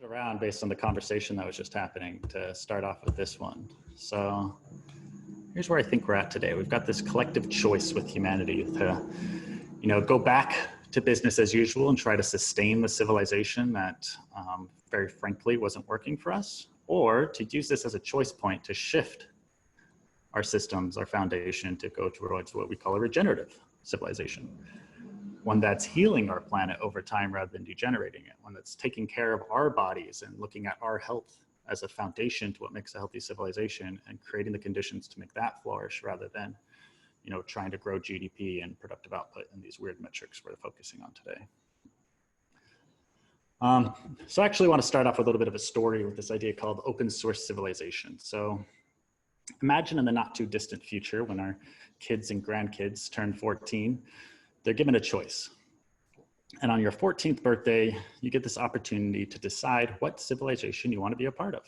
around based on the conversation that was just happening to start off with this one. So here's where I think we're at today. We've got this collective choice with humanity to, go back to business as usual and try to sustain the civilization that very frankly wasn't working for us, or to use this as a choice point to shift our systems, our foundation, to go towards what we call a regenerative civilization. One that's healing our planet over time rather than degenerating it, one that's taking care of our bodies and looking at our health as a foundation to what makes a healthy civilization and creating the conditions to make that flourish rather than, trying to grow GDP and productive output and these weird metrics we're focusing on today. So I actually want to start off with a little bit of a story with this idea called open source civilization. So imagine in the not too distant future when our kids and grandkids turn 14, they're given a choice. And on your 14th birthday, you get this opportunity to decide what civilization you want to be a part of.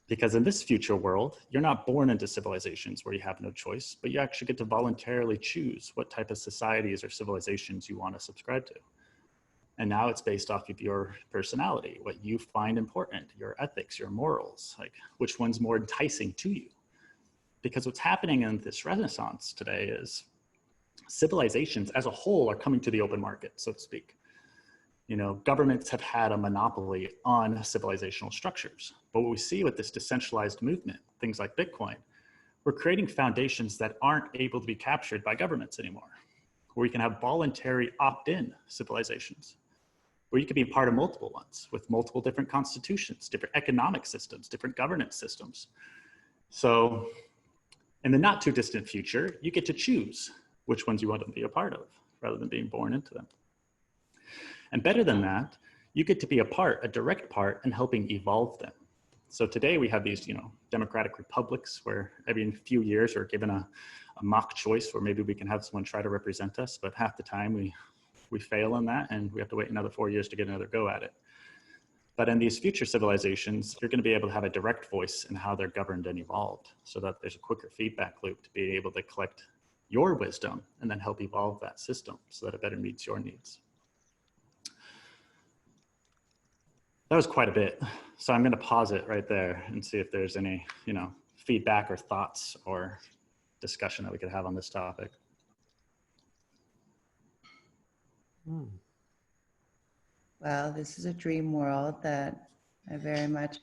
Because in this future world, you're not born into civilizations where you have no choice, but you actually get to voluntarily choose what type of societies or civilizations you want to subscribe to. And now it's based off of your personality, what you find important, your ethics, your morals, like which one's more enticing to you. Because what's happening in this renaissance today is civilizations as a whole are coming to the open market, so to speak. Governments have had a monopoly on civilizational structures. But what we see with this decentralized movement, things like Bitcoin, we're creating foundations that aren't able to be captured by governments anymore, where we can have voluntary opt-in civilizations, where you could be part of multiple ones with multiple different constitutions, different economic systems, different governance systems. So in the not too distant future, you get to choose which ones you want to be a part of rather than being born into them. And better than that, you get to be a direct part in helping evolve them. So today we have these, democratic republics where every few years we're given a mock choice where maybe we can have someone try to represent us, but half the time we fail on that and we have to wait another 4 years to get another go at it. But in these future civilizations, you're going to be able to have a direct voice in how they're governed and evolved so that there's a quicker feedback loop to be able to collect your wisdom and then help evolve that system so that it better meets your needs. That was quite a bit. So I'm going to pause it right there and see if there's any, feedback or thoughts or discussion that we could have on this topic. Well, this is a dream world that I very much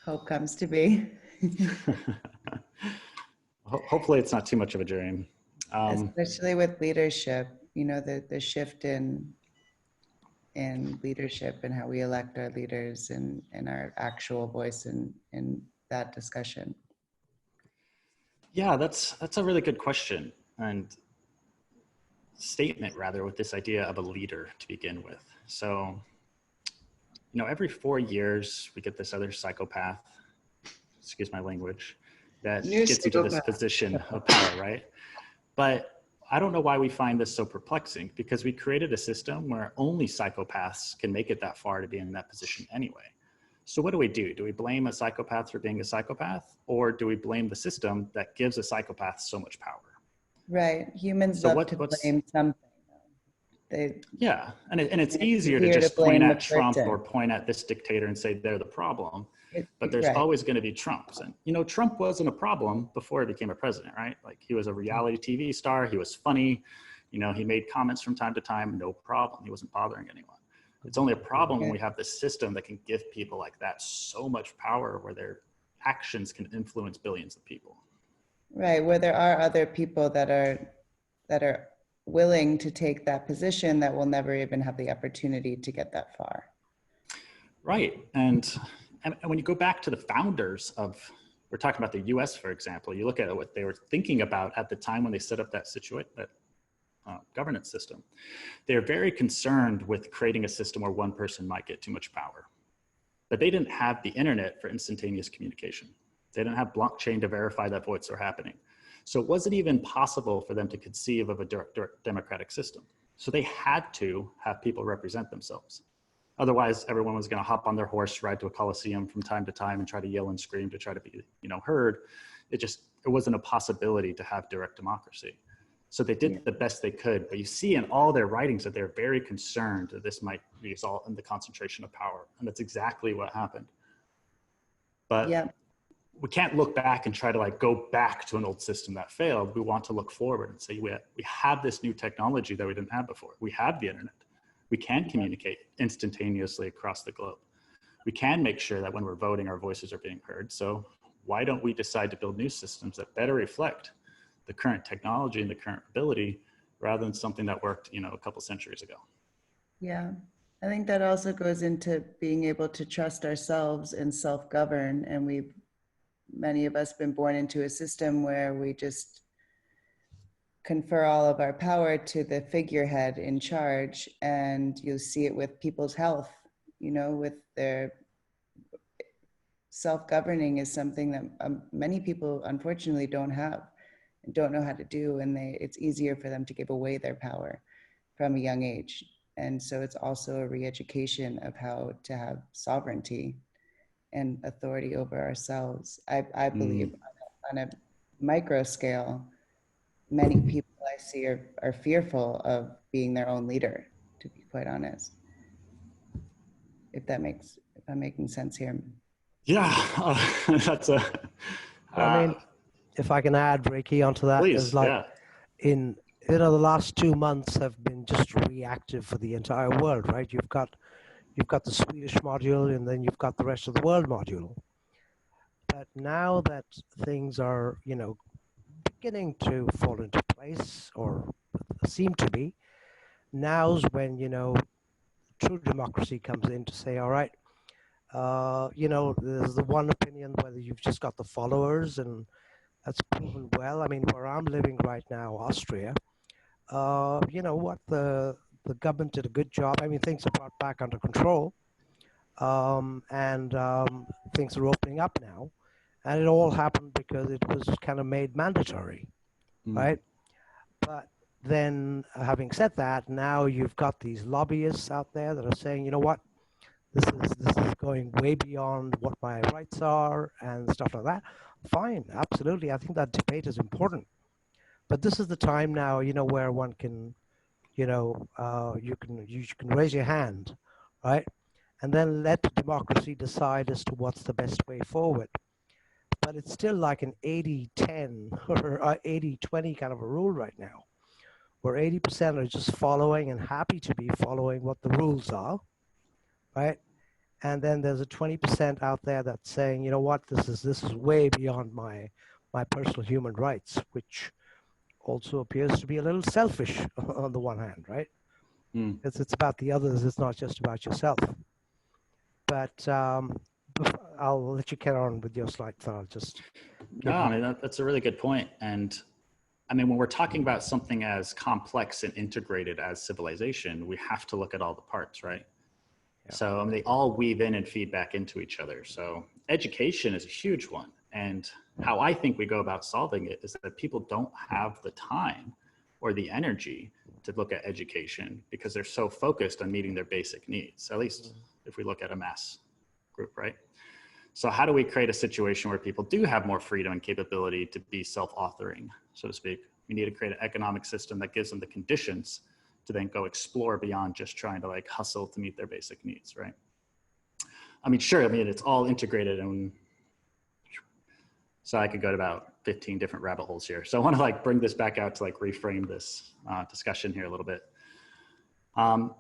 hope comes to be. Hopefully it's not too much of a dream. Especially with leadership, the shift in leadership and how we elect our leaders and our actual voice in that discussion. Yeah, that's a really good question and statement rather with this idea of a leader to begin with. So, every 4 years we get this other psychopath, excuse my language, that gets into this position of power, right? But I don't know why we find this so perplexing, because we created a system where only psychopaths can make it that far to be in that position anyway. So what do we do? Do we blame a psychopath for being a psychopath, or do we blame the system that gives a psychopath so much power? Right. Humans love to blame something. Yeah, and it's easier to just point at Trump or point at this dictator and say they're the problem. But there's always going to be Trumps. And, Trump wasn't a problem before he became a president, right? Like he was a reality TV star. He was funny. He made comments from time to time, no problem. He wasn't bothering anyone. It's only a problem when we have this system that can give people like that so much power where their actions can influence billions of people. Right, where there are other people that are willing to take that position that will never even have the opportunity to get that far. Right, and when you go back to the founders we're talking about the US, for example, you look at what they were thinking about at the time when they set up that governance system. They're very concerned with creating a system where one person might get too much power. But they didn't have the internet for instantaneous communication. They didn't have blockchain to verify that votes are happening. So it wasn't even possible for them to conceive of a direct democratic system. So they had to have people represent themselves. Otherwise, everyone was going to hop on their horse, ride to a coliseum from time to time and try to yell and scream to try to be, heard. It wasn't a possibility to have direct democracy. So they did the best they could, but you see in all their writings that they're very concerned that this might result in the concentration of power. And that's exactly what happened. But we can't look back and try to like go back to an old system that failed. We want to look forward and say, we have this new technology that we didn't have before. We have the internet. We can communicate instantaneously across the globe. We can make sure that when we're voting, our voices are being heard. So why don't we decide to build new systems that better reflect the current technology and the current ability rather than something that worked, a couple centuries ago? Yeah. I think that also goes into being able to trust ourselves and self-govern. And many of us been born into a system where we just confer all of our power to the figurehead in charge. And you'll see it with people's health, with their self-governing is something that many people unfortunately don't have and don't know how to do. And it's easier for them to give away their power from a young age. And so it's also a re-education of how to have sovereignty and authority over ourselves. I believe on a micro scale, many people I see are fearful of being their own leader, to be quite honest. If I'm making sense here. Yeah, that's a. I mean, if I can add Rieki onto that, Please, there's like the last 2 months have been just reactive for the entire world, right? You've got the Swedish module, and then you've got the rest of the world module. But now that things are, beginning to fall into place, or seem to be, now's when, true democracy comes in to say, all right, there's the one opinion whether you've just got the followers, and that's proven well. I mean, where I'm living right now, Austria, the government did a good job. I mean, things are brought back under control, and things are opening up now. And it all happened because it was kind of made mandatory, right? But then, having said that, now you've got these lobbyists out there that are saying, you know what, this is going way beyond what my rights are and stuff like that. Fine, absolutely. I think that debate is important. But this is the time now, where one can, you can raise your hand, right? And then let democracy decide as to what's the best way forward. But it's still like an 80-10 or 80-20 kind of a rule right now, where 80% are just following and happy to be following what the rules are, right? And then there's a 20% out there that's saying, you know what, this is way beyond my personal human rights, which also appears to be a little selfish on the one hand, right? It's about the others, it's not just about yourself. But I'll let you carry on with your slide, so I'll just... No, I mean, that's a really good point. And I mean, when we're talking about something as complex and integrated as civilization, we have to look at all the parts, right? Yeah. So I mean, they all weave in and feed back into each other. So education is a huge one. And how I think we go about solving it is that people don't have the time or the energy to look at education because they're so focused on meeting their basic needs, at least if we look at a mass group, right? So how do we create a situation where people do have more freedom and capability to be self-authoring, so to speak? We need to create an economic system that gives them the conditions to then go explore beyond just trying to like hustle to meet their basic needs, right? I mean, sure, I mean, it's all integrated, and so I could go to about 15 different rabbit holes here. So I want to like bring this back out to like reframe this discussion here a little bit.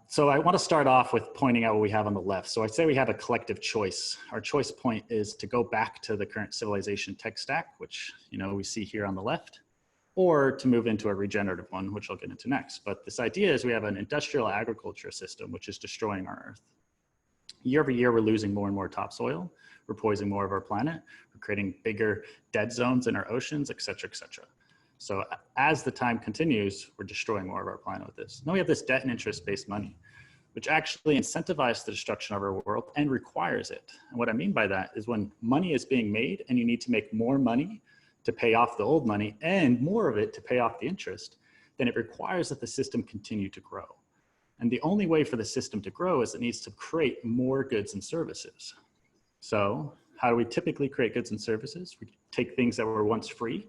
So I want to start off with pointing out what we have on the left. So I'd say we have a collective choice. Our choice point is to go back to the current civilization tech stack, which, we see here on the left, or to move into a regenerative one, which I'll get into next. But this idea is we have an industrial agriculture system, which is destroying our Earth. Year over year, we're losing more and more topsoil. We're poisoning more of our planet. We're creating bigger dead zones in our oceans, et cetera, et cetera. So as the time continues, we're destroying more of our planet with this. Then we have this debt and interest-based money, which actually incentivizes the destruction of our world and requires it. And what I mean by that is when money is being made and you need to make more money to pay off the old money and more of it to pay off the interest, then it requires that the system continue to grow. And the only way for the system to grow is it needs to create more goods and services. So how do we typically create goods and services? We take things that were once free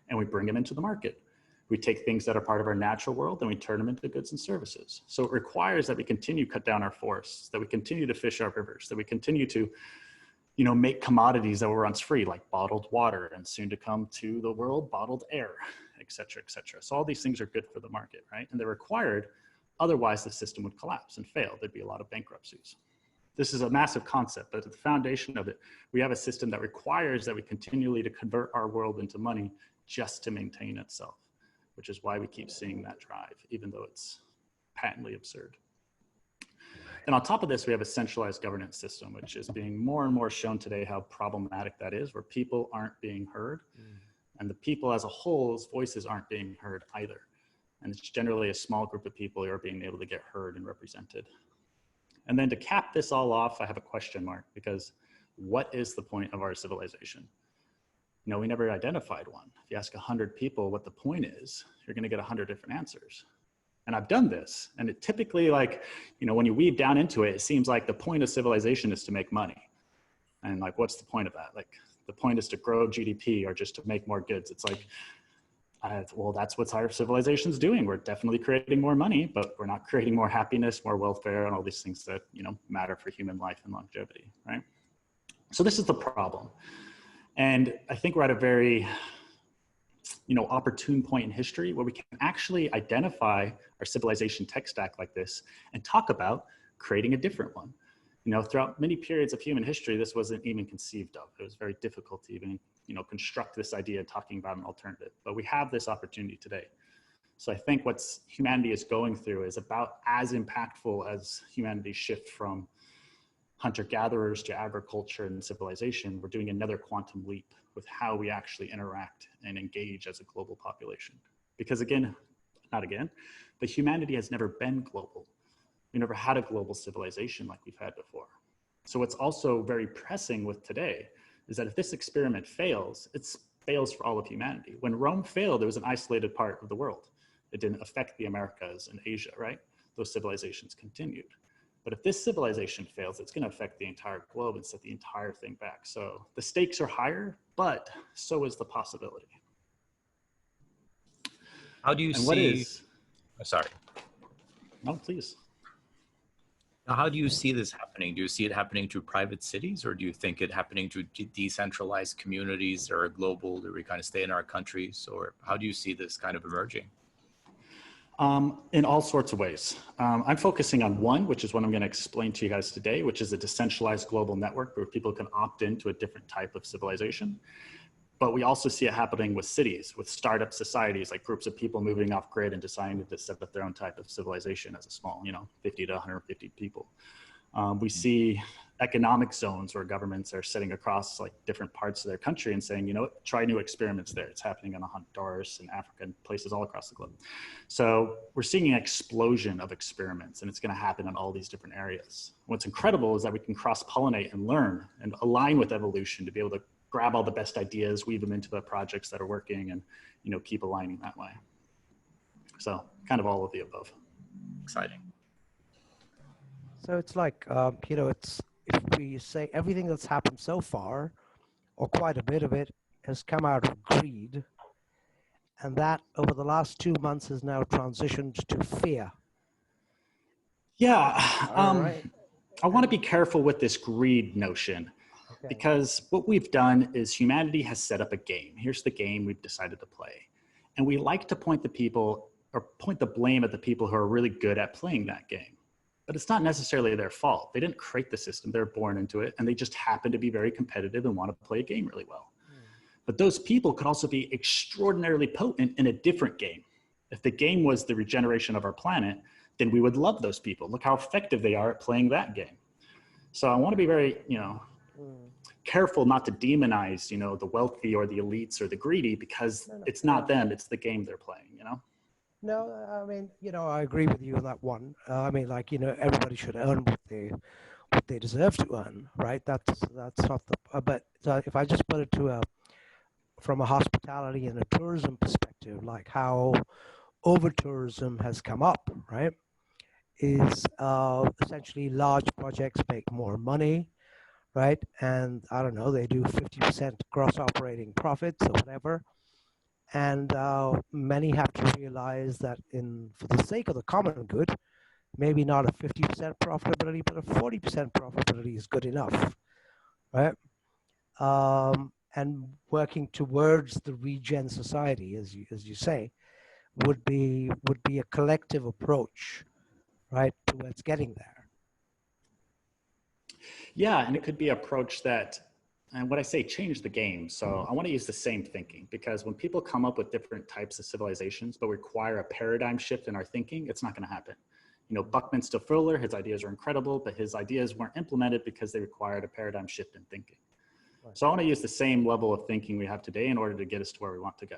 and we bring them into the market. We take things that are part of our natural world and we turn them into goods and services. So it requires that we continue to cut down our forests, that we continue to fish our rivers, that we continue to, make commodities that were once free, like bottled water, and soon to come to the world, bottled air, et cetera, et cetera. So all these things are good for the market, right? And they're required, otherwise the system would collapse and fail. There'd be a lot of bankruptcies. This is a massive concept, but at the foundation of it, we have a system that requires that we continually to convert our world into money just to maintain itself, which is why we keep seeing that drive, even though it's patently absurd. And on top of this, we have a centralized governance system, which is being more and more shown today how problematic that is, where people aren't being heard. And the people as a whole's voices aren't being heard either. And it's generally a small group of people who are being able to get heard and represented. And then to cap this all off, I have a question mark, because what is the point of our civilization? We never identified one. If you ask 100 people what the point is, you're gonna get 100 different answers. And I've done this, and it typically, when you weave down into it, it seems like the point of civilization is to make money. And what's the point of that? The point is to grow GDP or just to make more goods. It's well, that's what our civilization's doing. We're definitely creating more money, but we're not creating more happiness, more welfare, and all these things that, matter for human life and longevity, right? So this is the problem. And I think we're at a very, opportune point in history where we can actually identify our civilization tech stack like this and talk about creating a different one. Throughout many periods of human history, this wasn't even conceived of. It was very difficult to even, construct this idea of talking about an alternative, but we have this opportunity today. So I think what humanity is going through is about as impactful as humanity's shift from hunter-gatherers to agriculture and civilization. We're doing another quantum leap with how we actually interact and engage as a global population. Because but humanity has never been global. We never had a global civilization like we've had before. So what's also very pressing with today is that if this experiment fails, it fails for all of humanity. When Rome failed, it was an isolated part of the world. It didn't affect the Americas and Asia, right? Those civilizations continued. But if this civilization fails, it's gonna affect the entire globe and set the entire thing back. So the stakes are higher, but so is the possibility. How do you and see, what is, sorry. No, please. Now, how do you see this happening? Do you see it happening to private cities, or do you think it happening to decentralized communities that are global, that we kind of stay in our countries? Or how do you see this kind of emerging? In all sorts of ways. I'm focusing on one, which is what I'm going to explain to you guys today, which is a decentralized global network where people can opt into a different type of civilization. But we also see it happening with cities, with startup societies, like groups of people moving off grid and deciding to set up their own type of civilization as a small, 50 to 150 people. We see economic zones where governments are sitting across different parts of their country and saying, try new experiments there. It's happening in Honduras and Africa and places all across the globe. So we're seeing an explosion of experiments, and it's going to happen in all these different areas. What's incredible is that we can cross-pollinate and learn and align with evolution to be able to grab all the best ideas, weave them into the projects that are working, and keep aligning that way. So kind of all of the above. Exciting. So it's it's, if we say everything that's happened so far, or quite a bit of it, has come out of greed, and that over the last 2 months has now transitioned to fear. Yeah, Right. I want to be careful with this greed notion. Okay. Because what we've done is humanity has set up a game. Here's the game we've decided to play. And we like to point the blame at the people who are really good at playing that game. But it's not necessarily their fault. They didn't create the system, they're born into it, and they just happen to be very competitive and want to play a game really well. But those people could also be extraordinarily potent in a different game. If the game was the regeneration of our planet, then we would love those people. Look how effective they are at playing that game. So I want to be very, careful not to demonize, the wealthy or the elites or the greedy, because it's not them, it's the game they're playing, No, I mean, I agree with you on that one. Everybody should earn what they deserve to earn, right? That's not the. But if I just put it from a hospitality and a tourism perspective, like how over-tourism has come up, right? Is essentially large projects make more money, right? And I don't know, they do 50% gross operating profits or whatever. And many have to realize that for the sake of the common good, maybe not a 50% profitability, but a 40% profitability is good enough, right? And working towards the regen society, as you say, would be a collective approach, right, towards getting there. Yeah, and it could be an approach that, and what I say, change the game. So I want to use the same thinking, because when people come up with different types of civilizations, but require a paradigm shift in our thinking, it's not going to happen. You know, Buckminster Fuller, his ideas are incredible, but his ideas weren't implemented because they required a paradigm shift in thinking. Right. So I want to use the same level of thinking we have today in order to get us to where we want to go.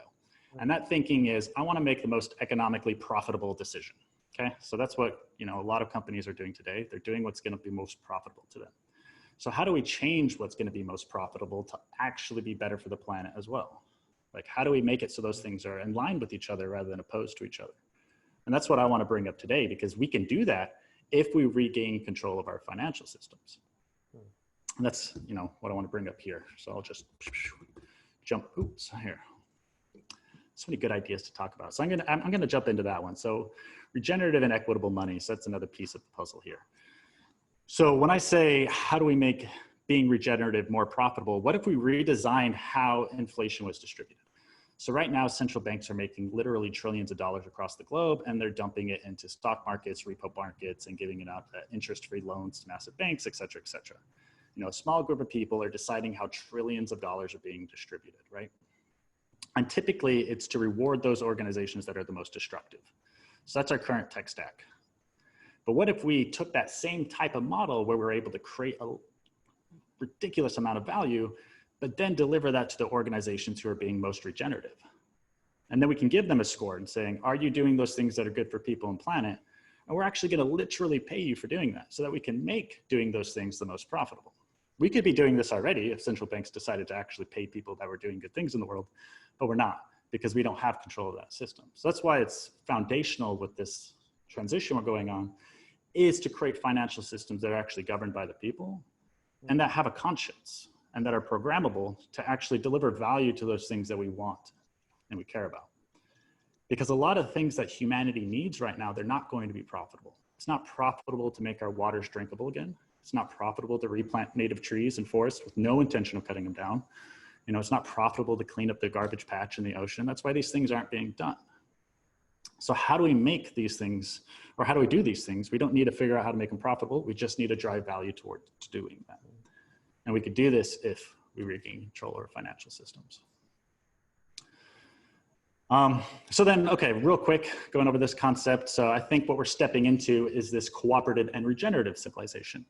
Right. And that thinking is, I want to make the most economically profitable decision. Okay, so that's what, you know, a lot of companies are doing today. They're doing what's going to be most profitable to them. So how do we change what's going to be most profitable to actually be better for the planet as well? Like, how do we make it so those things are in line with each other rather than opposed to each other? And that's what I want to bring up today, because we can do that if we regain control of our financial systems. And that's, you know, what I want to bring up here. So I'll just jump, oops, here. So many good ideas to talk about. So I'm going to jump into that one. So regenerative and equitable money. So that's another piece of the puzzle here. So when I say, how do we make being regenerative more profitable? What if we redesigned how inflation was distributed? So right now, central banks are making literally trillions of dollars across the globe, and they're dumping it into stock markets, repo markets, and giving it out interest-free loans to massive banks, et cetera, et cetera. You know, a small group of people are deciding how trillions of dollars are being distributed, right? And typically it's to reward those organizations that are the most destructive. So that's our current tech stack. But what if we took that same type of model where we're able to create a ridiculous amount of value, but then deliver that to the organizations who are being most regenerative? And then we can give them a score and saying, are you doing those things that are good for people and planet? And we're actually going to literally pay you for doing that so that we can make doing those things the most profitable. We could be doing this already if central banks decided to actually pay people that were doing good things in the world, but we're not, because we don't have control of that system. So that's why it's foundational with this transition we're going on, is to create financial systems that are actually governed by the people and that have a conscience and that are programmable to actually deliver value to those things that we want and we care about. Because a lot of things that humanity needs right now, they're not going to be profitable. It's not profitable to make our waters drinkable again. It's not profitable to replant native trees and forests with no intention of cutting them down. You know, it's not profitable to clean up the garbage patch in the ocean. That's why these things aren't being done. So how do we make these things, or how do we do these things? We don't need to figure out how to make them profitable. We just need to drive value towards doing that. And we could do this if we regain control of our financial systems. So then, okay, real quick, going over this concept. So I think what we're stepping into is this cooperative and regenerative civilization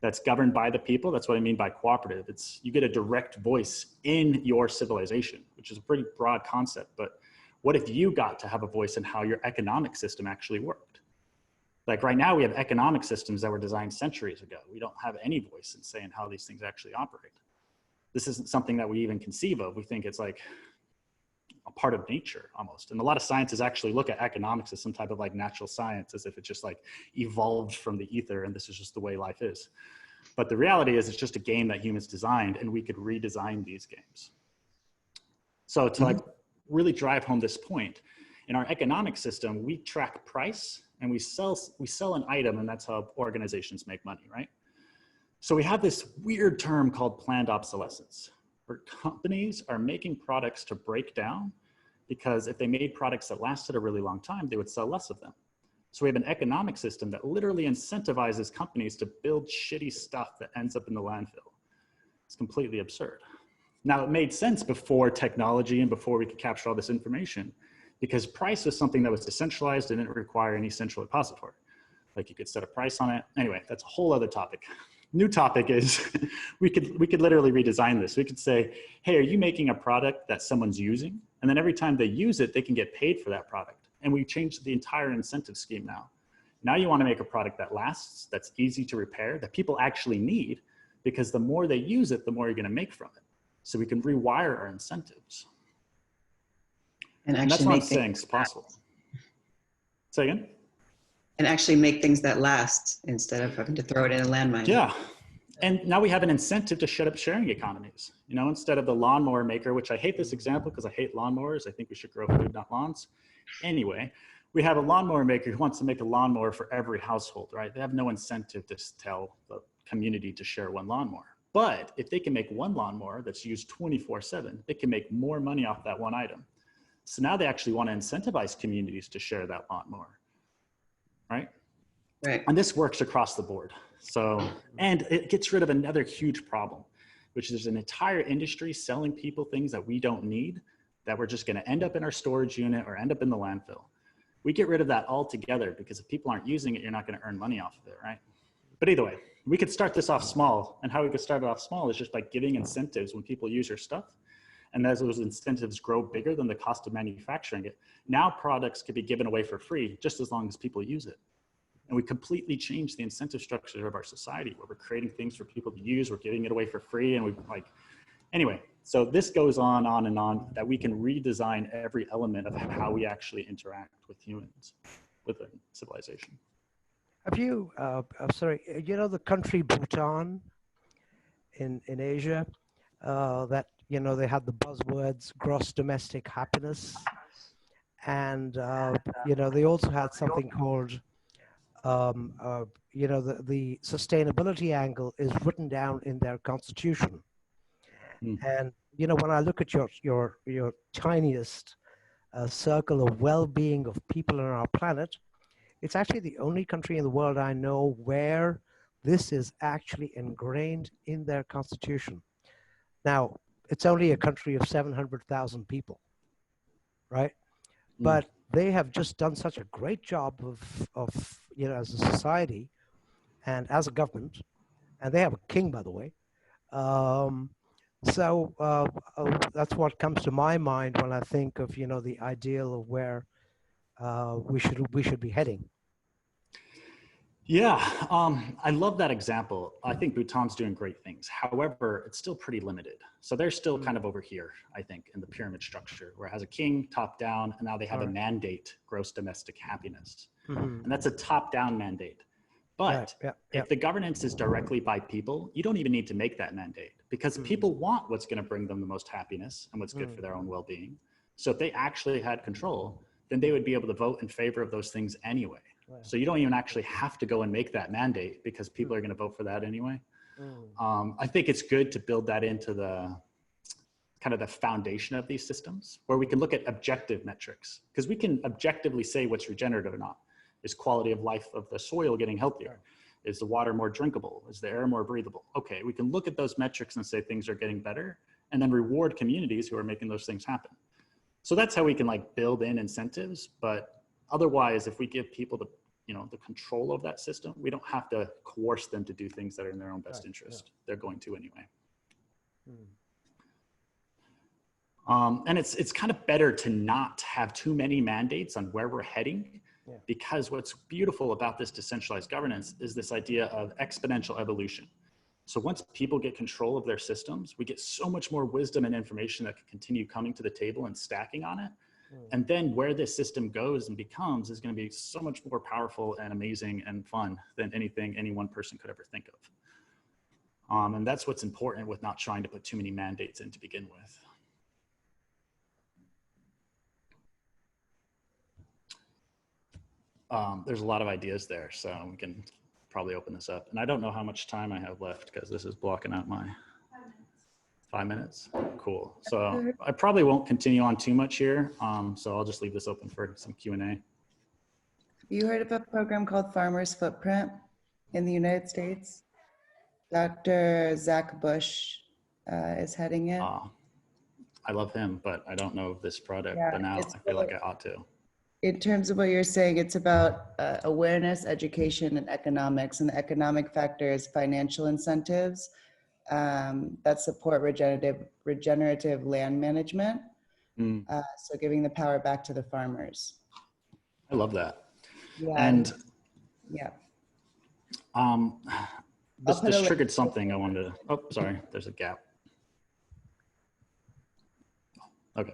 that's governed by the people. That's what I mean by cooperative. It's, you get a direct voice in your civilization, which is a pretty broad concept. But what if you got to have a voice in how your economic system actually worked? Like right now we have economic systems that were designed centuries ago. We don't have any voice in saying how these things actually operate. This isn't something that we even conceive of. We think it's like a part of nature almost. And a lot of sciences actually look at economics as some type of like natural science, as if it just like evolved from the ether and this is just the way life is. But the reality is it's just a game that humans designed, and we could redesign these games. So to like really drive home this point, in our economic system, we track price and we sell an item, and that's how organizations make money, right? So we have this weird term called planned obsolescence, where companies are making products to break down, because if they made products that lasted a really long time, they would sell less of them. So we have an economic system that literally incentivizes companies to build shitty stuff that ends up in the landfill. It's completely absurd. Now, it made sense before technology and before we could capture all this information, because price was something that was decentralized and didn't require any central repository. Like you could set a price on it. Anyway, that's a whole other topic. New topic is we could literally redesign this. We could say, hey, are you making a product that someone's using? And then every time they use it, they can get paid for that product. And we changed the entire incentive scheme now. Now you want to make a product that lasts, that's easy to repair, that people actually need, because the more they use it, the more you're going to make from it. So we can rewire our incentives. And that's not saying it's possible. Say again? And actually make things that last instead of having to throw it in a landmine. Yeah. And now we have an incentive to shut up sharing economies. You know, instead of the lawnmower maker, which I hate this example because I hate lawnmowers. I think we should grow food, not lawns. Anyway, we have a lawnmower maker who wants to make a lawnmower for every household, right? They have no incentive to tell the community to share one lawnmower. But if they can make one lawnmower that's used 24/7, they can make more money off that one item. So now they actually want to incentivize communities to share that lawnmower, right? Right. And this works across the board. So, and it gets rid of another huge problem, which is an entire industry selling people things that we don't need, that we're just going to end up in our storage unit or end up in the landfill. We get rid of that altogether, because if people aren't using it, you're not going to earn money off of it, right? But either way, we could start this off small. And how we could start it off small is just by giving incentives when people use your stuff. And as those incentives grow bigger than the cost of manufacturing it, now products could be given away for free just as long as people use it. And we completely change the incentive structure of our society, where we're creating things for people to use, we're giving it away for free, and we like, anyway, so this goes on and on, that we can redesign every element of how we actually interact with humans within civilization. Have you, sorry, you know the country Bhutan in Asia, that, you know, they had the buzzwords gross domestic happiness, and, you know, they also had something called, you know, the sustainability angle is written down in their constitution. And, you know, when I look at your tiniest circle of well-being of people on our planet, it's actually the only country in the world I know where this is actually ingrained in their constitution. Now, it's only a country of 700,000 people, right? But they have just done such a great job of, you know, as a society and as a government, and they have a king, by the way. So that's what comes to my mind when I think of, you know, the ideal of where we should be heading. Yeah, I love that example. I think Bhutan's doing great things. However, it's still pretty limited. So they're still kind of over here, I think, in the pyramid structure, where it has a king top down, and now they have a mandate, gross domestic happiness. And that's a top down mandate. But if the governance is directly by people, you don't even need to make that mandate, because people want what's going to bring them the most happiness and what's good for their own well-being. So if they actually had control, then they would be able to vote in favor of those things anyway. So you don't even actually have to go and make that mandate, because people are going to vote for that anyway. I think it's good to build that into the kind of the foundation of these systems, where we can look at objective metrics, because we can objectively say what's regenerative or not. Is quality of life of the soil getting healthier? Is the water more drinkable? Is the air more breathable? Okay, we can look at those metrics and say things are getting better, and then reward communities who are making those things happen. So that's how we can like build in incentives. But otherwise, if we give people the, you know, the control of that system, we don't have to coerce them to do things that are in their own best interest. They're going to anyway. And it's kind of better to not have too many mandates on where we're heading, because what's beautiful about this decentralized governance is this idea of exponential evolution. So once people get control of their systems, we get so much more wisdom and information that can continue coming to the table and stacking on it. And then where this system goes and becomes is going to be so much more powerful and amazing and fun than anything any one person could ever think of. And that's what's important with not trying to put too many mandates in to begin with. There's a lot of ideas there, so we can probably open this up. And I don't know how much time I have left, because this is blocking out my 5 minutes. Cool. So I probably won't continue on too much here. So I'll just leave this open for some Q&A. You heard of a program called Farmer's Footprint in the United States? Dr. Zach Bush is heading it. I love him, but I don't know this product, but now I feel like I ought to. In terms of what you're saying, it's about awareness, education, and economics. And the economic factor is financial incentives that support regenerative land management. So giving the power back to the farmers. I love that. Yeah. And yeah. This triggered something I wanted to, oh, sorry, there's a gap. Okay,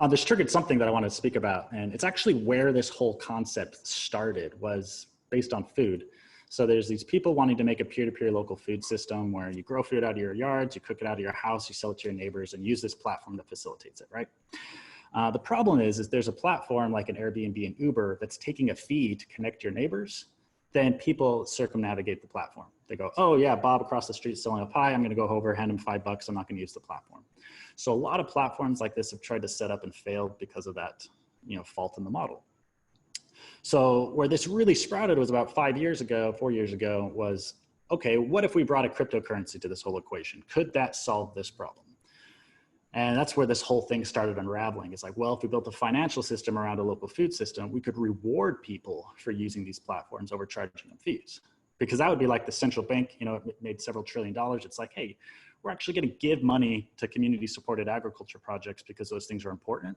this triggered something that I wanted to speak about, and it's actually where this whole concept started, was based on food. So there's these people wanting to make a peer-to-peer local food system where you grow food out of your yards, you cook it out of your house, you sell it to your neighbors, and use this platform that facilitates it, right? The problem is there's a platform like an Airbnb and Uber that's taking a fee to connect your neighbors. Then people circumnavigate the platform. They go, oh yeah, Bob across the street selling a pie. I'm gonna go over, hand him $5. I'm not gonna use the platform. So a lot of platforms like this have tried to set up and failed because of that, fault in the model. So where this really sprouted was about 4 years ago was, okay, what if we brought a cryptocurrency to this whole equation? Could that solve this problem? And that's where this whole thing started unraveling. It's like, well, if we built a financial system around a local food system, we could reward people for using these platforms over charging them fees. Because that would be like the central bank, it made several $1 trillion. It's like, hey, we're actually going to give money to community supported agriculture projects because those things are important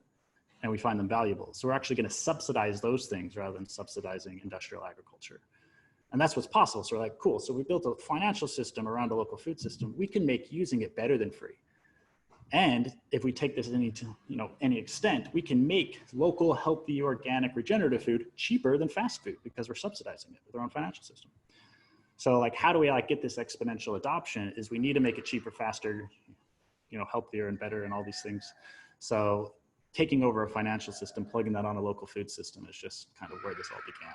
and we find them valuable. So we're actually going to subsidize those things rather than subsidizing industrial agriculture. And that's what's possible. So we're like, cool. So we built a financial system around a local food system. We can make using it better than free. And if we take this to any extent, we can make local, healthy, organic, regenerative food cheaper than fast food because we're subsidizing it with our own financial system. So like, how do we get this exponential adoption is we need to make it cheaper, faster, healthier and better and all these things. So taking over a financial system, plugging that on a local food system is just kind of where this all began.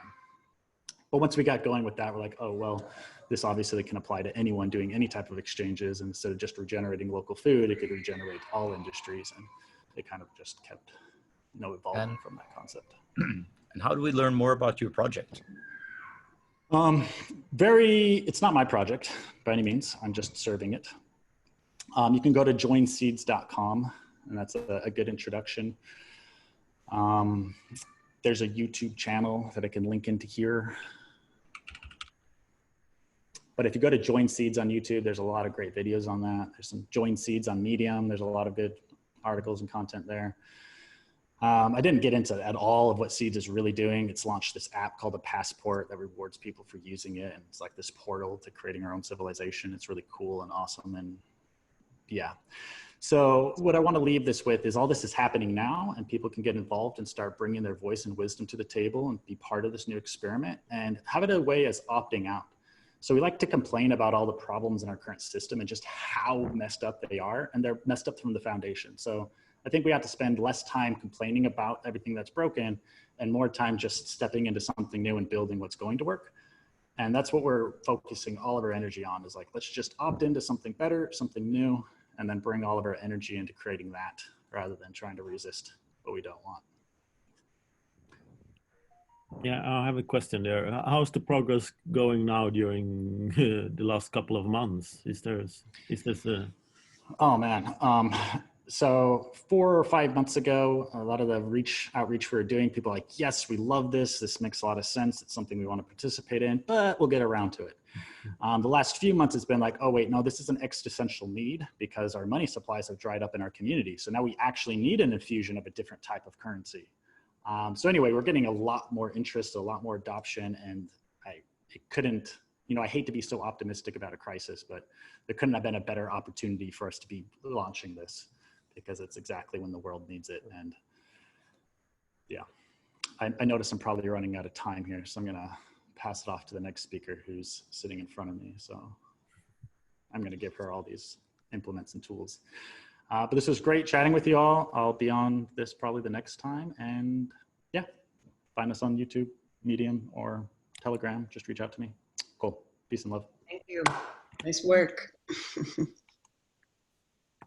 But once we got going with that, we're like, oh, well, this obviously can apply to anyone doing any type of exchanges. And instead of just regenerating local food, it could regenerate all industries. And it kind of just kept, evolving from that concept. And how do we learn more about your project? It's not my project by any means. I'm just serving it. You can go to joinseeds.com, and that's a good introduction. There's a YouTube channel that I can link into here. But if you go to Join Seeds on YouTube, there's a lot of great videos on that. There's some Join Seeds on Medium. There's a lot of good articles and content there. I didn't get into at all of what Seeds is really doing. It's launched this app called a Passport that rewards people for using it. And it's like this portal to creating our own civilization. It's really cool and awesome. And yeah. So what I want to leave this with is all this is happening now, and people can get involved and start bringing their voice and wisdom to the table and be part of this new experiment and have it a way as opting out. So we like to complain about all the problems in our current system and just how messed up they are, and they're messed up from the foundation. So I think we have to spend less time complaining about everything that's broken and more time just stepping into something new and building what's going to work. And that's what we're focusing all of our energy on, is like, let's just opt into something better, something new, and then bring all of our energy into creating that rather than trying to resist what we don't want. Yeah, I have a question there. How's the progress going now during the last couple of months? Is this a... Oh man. So 4 or 5 months ago, a lot of the outreach we were doing, people were like, yes, we love this. This makes a lot of sense. It's something we want to participate in, but we'll get around to it. The last few months it's been like, oh wait, no, this is an existential need because our money supplies have dried up in our community. So now we actually need an infusion of a different type of currency. So anyway, we're getting a lot more interest, a lot more adoption, and I hate to be so optimistic about a crisis, but there couldn't have been a better opportunity for us to be launching this, because it's exactly when the world needs it. And yeah, I notice I'm probably running out of time here, so I'm gonna pass it off to the next speaker who's sitting in front of me. So I'm gonna give her all these implements and tools. But this was great chatting with you all. I'll be on this probably the next time. And yeah, find us on YouTube, Medium, or Telegram. Just reach out to me. Cool. Peace and love. Thank you. Nice work.